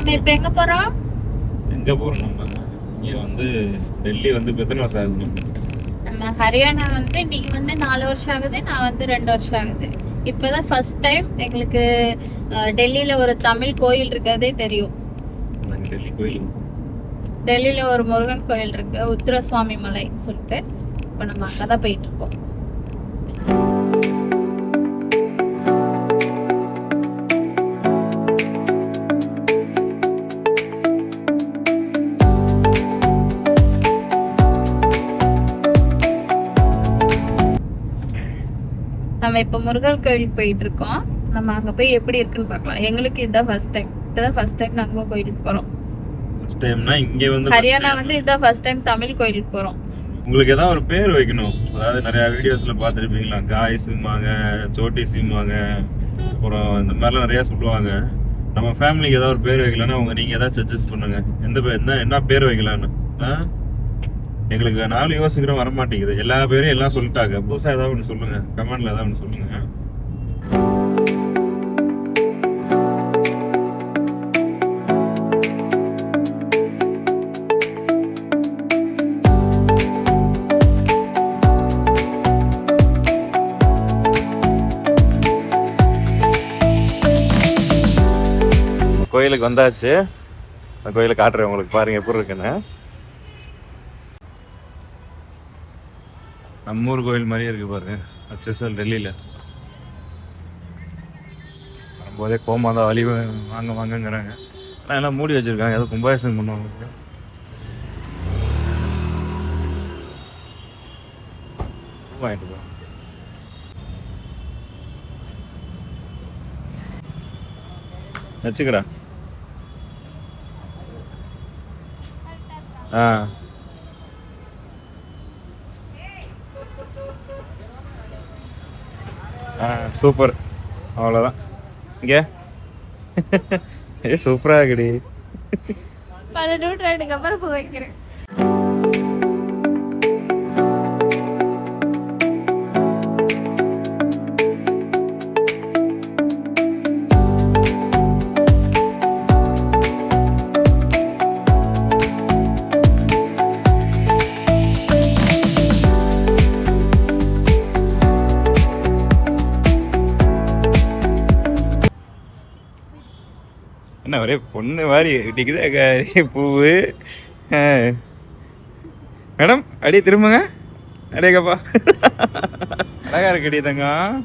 நம்ம இப்ப எங்க போறோம்? எங்க போறோம் நம்ம? இங்க வந்து டெல்லி வந்து இப்ப எத்தனை வருஷம் ஆகுது? நம்ம ஹரியானா வந்து நீங்க வந்து 4 வருஷம் ஆகுது, நான் வந்து 2 வருஷம் ஆகுது. இப்பதான் ஃபர்ஸ்ட் டைம் எங்களுக்கு டெல்லியில ஒரு தமிழ் கோயில் இருக்கிறதே தெரியும். நாங்க டெல்லி கோயில். டெல்லியில ஒரு முருகன் கோயில் இருக்கு, உத்திரசுவாமி மலைன்னு சொல்லிட்டு. இப்ப நம்ம அங்கதான் போயிட்டு இருக்கோம். நம்ம இப்ப முருகன் கோயிலுக்கு போயிட்டு இருக்கோம். நம்ம அங்க போய் எப்படி இருக்குன்னு பார்க்கலாம். எங்களுக்கு இதுதான் ஃபர்ஸ்ட் டைம். இப்பதான் ஃபர்ஸ்ட் டைம் நாங்களும் கோயிலுக்கு போறோம். ஃபர்ஸ்ட் டைம்னா இங்க வந்து ஹரியானா வந்து இதுதான் ஃபர்ஸ்ட் டைம் தமிழ் கோயிலுக்கு போறோம். உங்களுக்கு ஏதாவது ஒரு பேர் வைக்கணும். அதாவது நிறைய வீடியோஸ்ல பார்த்துருப்பீங்களா, காய் சிம்மாங்க, சோட்டி சிம்மாங்க, அப்புறம் இந்த மாதிரிலாம் நிறைய சொல்லுவாங்க. நம்ம ஃபேமிலிக்கு ஏதாவது ஒரு பேர் வைக்கலாம்னா நீங்க ஏதாவது சஜஸ்ட் பண்ணுங்க. எந்த பேர் என்ன பேர் வைக்கலாம்னு. எங்களுக்கு 4 யோசிக்கிறோம் வர மாட்டேங்குது. எல்லா பேரும் எல்லாம் சொல்லிட்டாங்க. புதுசா ஏதாவது ஒன்று சொல்லுங்க, கமெண்ட்ல ஏதாவது ஒன்று சொல்லுங்க. கோயிலுக்கு வந்தாச்சு. அந்த கோயிலை காட்டுறேன் உங்களுக்கு, பாருங்க எப்படி இருக்குன்னு. நம்ம ஊர் கோயில் மாதிரியே இருக்கு பாருங்க, HSL டெல்லியில. வரும்போதே கோமாதான் வழி வாங்க வாங்கங்கிறாங்க. ஆனால் எல்லாம் மூடி வச்சிருக்காங்க, ஏதோ கும்பாபிஷேகம் பண்ணுவாங்க. வாங்கிட்டு போ. வச்சுக்கிறா. சூப்பர். அவ்வளோதான். இங்கே சூப்பராக இருக்குடி. 10 நூற்றாண்டுக்கு அப்புறம் போய் வைக்கிறேன். என்ன ஒரே பொண்ணு மாதிரி இடிக்குது பூவு. மேடம் அடியே திரும்புங்க. அடேக்கப்பா அழகா இருக்குடி தங்கம்,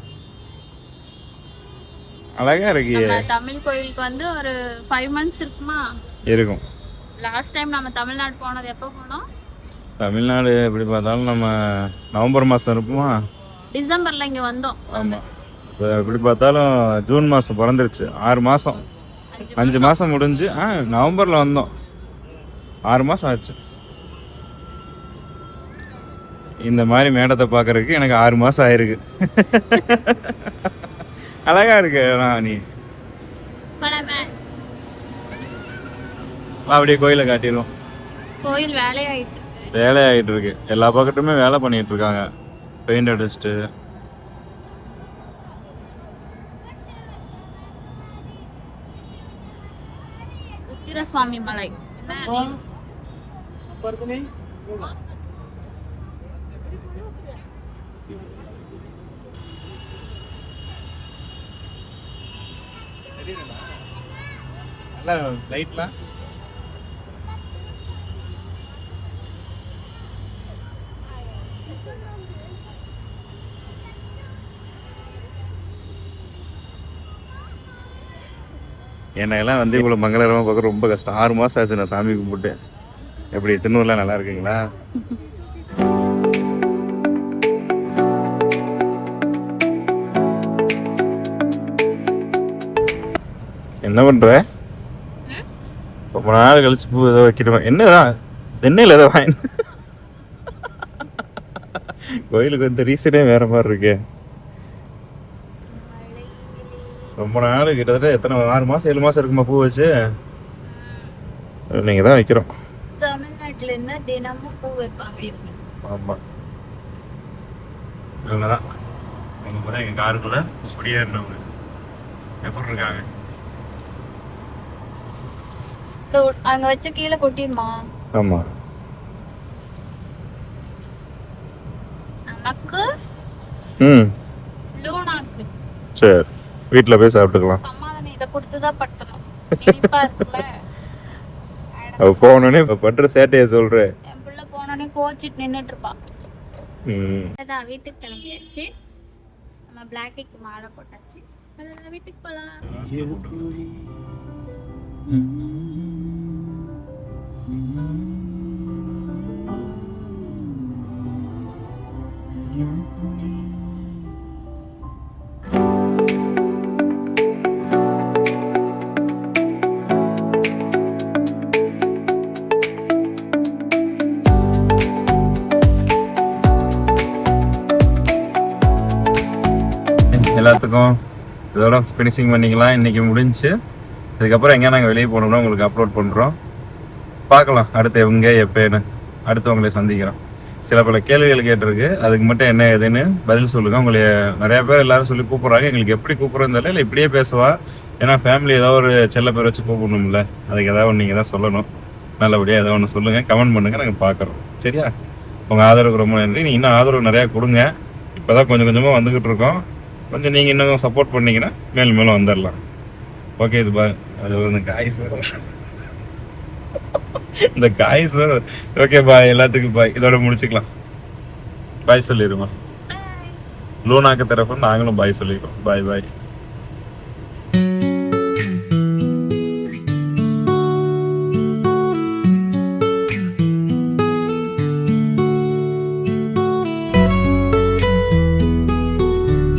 அழகா இருக்கு. தமிழ் கோயிலுக்கு வந்து ஒரு 5 months இருக்குமா இருக்கும். லாஸ்ட் டைம் நம்ம தமிழ்நாடு போனது எப்போ போனோம்? தமிழ்நாடு எப்படி பார்த்தாலும் நம்ம நவம்பர் மாதம் இருப்போமா, டிசம்பர்ல இங்க வந்தோம். ஆமாம். இப்போ எப்படி பார்த்தாலும் ஜூன் மாதம் பிறந்துருச்சு. 6 மாதம் 5 மாதம் முடிஞ்சு நவம்பரில் வந்தோம். 6 மாதம் ஆச்சு. இந்த மாதிரி மேடத்தை பார்க்கறதுக்கு எனக்கு 6 மாதம் ஆயிருக்கு. அழகா இருக்கு. நீ அப்படியே கோயிலை காட்டிடுவோம். கோயில் வேலையாயிட்டு இருக்கு. எல்லா பக்கத்துமே வேலை பண்ணிட்டு இருக்காங்க, பெயிண்ட் அடிச்சுட்டு. உத்திரசுவாமி மலை லைட்லாம் என்னெல்லாம் வந்து இவ்வளோ மங்களகரமாக பார்க்க ரொம்ப கஷ்டம். 6 மாதம் ஆச்சு நான் சாமி கும்பிட்டு. எப்படி திருநூறுலாம் நல்லா இருக்குங்களா? என்ன பண்ற? ரொம்ப நாள் கழிச்சு பூ ஏதோ வைக்கிறோம். என்னதான் தென்னையில் ஏதோ வாங்கி கோயிலுக்கு வந்து ரீசனே வேற மாதிரி இருக்கு. ரொம்ப நாள் கிட்டத்தட்ட எத்தனை 6 மாதம் 7 மாதம் இருக்குமா பூ வச்சு. நீங்கள் தான் வைக்கிறோம். தமிழ்நாட்டில் என்ன தினமும் பூ வைப்பாங்க இவங்க. ஆமாம், இவங்க தான். அவங்க கூட எங்கள் காருக்குள்ள குடியேறினவங்க எப்படி இருக்காங்க. அங்க வச்ச கீழே கொட்டிருமா? ஆமா. நமக்கு லூனாக்கு சரி, வீட்ல போய் சாப்பிட்டுக்கலாம். சமாதானம் இதை கொடுத்துதான் பட்டணும். இனிப்பா இருக்குல்ல. அவ போனோடனே பண்ற சேட்டைய சொல்றேன். என் பிள்ளை போனோடனே கோச்சிட்டு நின்னுட்டு இருப்பா. அதான் வீட்டுக்கு கிளம்பியாச்சு. நம்ம பிளாக்கிக்கு மாலை போட்டாச்சு. வீட்டுக்கு போலாம். எல்லாத்துக்கும் இதோட ஃபினிஷிங் பண்ணிக்கலாம். இன்றைக்கி முடிஞ்சு. இதுக்கப்புறம் எங்கே நாங்கள் வெளியே போனோம்னா உங்களுக்கு அப்லோட் பண்ணுறோம். பார்க்கலாம் அடுத்து எங்கே எப்போன்னு அடுத்து உங்களை சந்திக்கிறோம். சில பல கேள்விகள் கேட்டிருக்கு, அதுக்கு மட்டும் என்ன ஏதுன்னு பதில் சொல்லுங்கள். உங்களை நிறையா பேர் எல்லோரும் சொல்லி கூப்பிட்றாங்க. எங்களுக்கு எப்படி கூப்பிட்றோன்னு தெரியல, இல்லை இப்படியே பேசுவா. ஏன்னா ஃபேமிலி ஏதோ ஒரு செல்ல பேர் வச்சு கூப்பிடணும்ல, அதுக்கு ஏதாவது ஒன்று நீங்கள் தான் சொல்லணும். நல்லபடியாக ஏதோ ஒன்று சொல்லுங்கள், கமெண்ட் பண்ணுங்கள், நாங்கள் பார்க்குறோம். சரியா? உங்கள் ஆதரவுக்கு ரொம்ப நன்றி. நீங்கள் இன்னும் ஆதரவு நிறையா கொடுங்க. இப்போ தான் கொஞ்சம் கொஞ்சமாக வந்துக்கிட்டு இருக்கோம். கொஞ்சம் நீங்கள் இன்னும் சப்போர்ட் பண்ணிங்கன்னா மேலும் மேலும் வந்துடலாம். ஓகே, இது பாய். அது இந்த காய் சார், இந்த காய் சார். ஓகே பாய், எல்லாத்துக்கும் பாய். இதோட முடிச்சுக்கலாம். பாய் சொல்லிடுமா? லூனாக்கு தரப்பு நாங்களும் பாய் சொல்லிக்கிறோம். பாய் பாய்.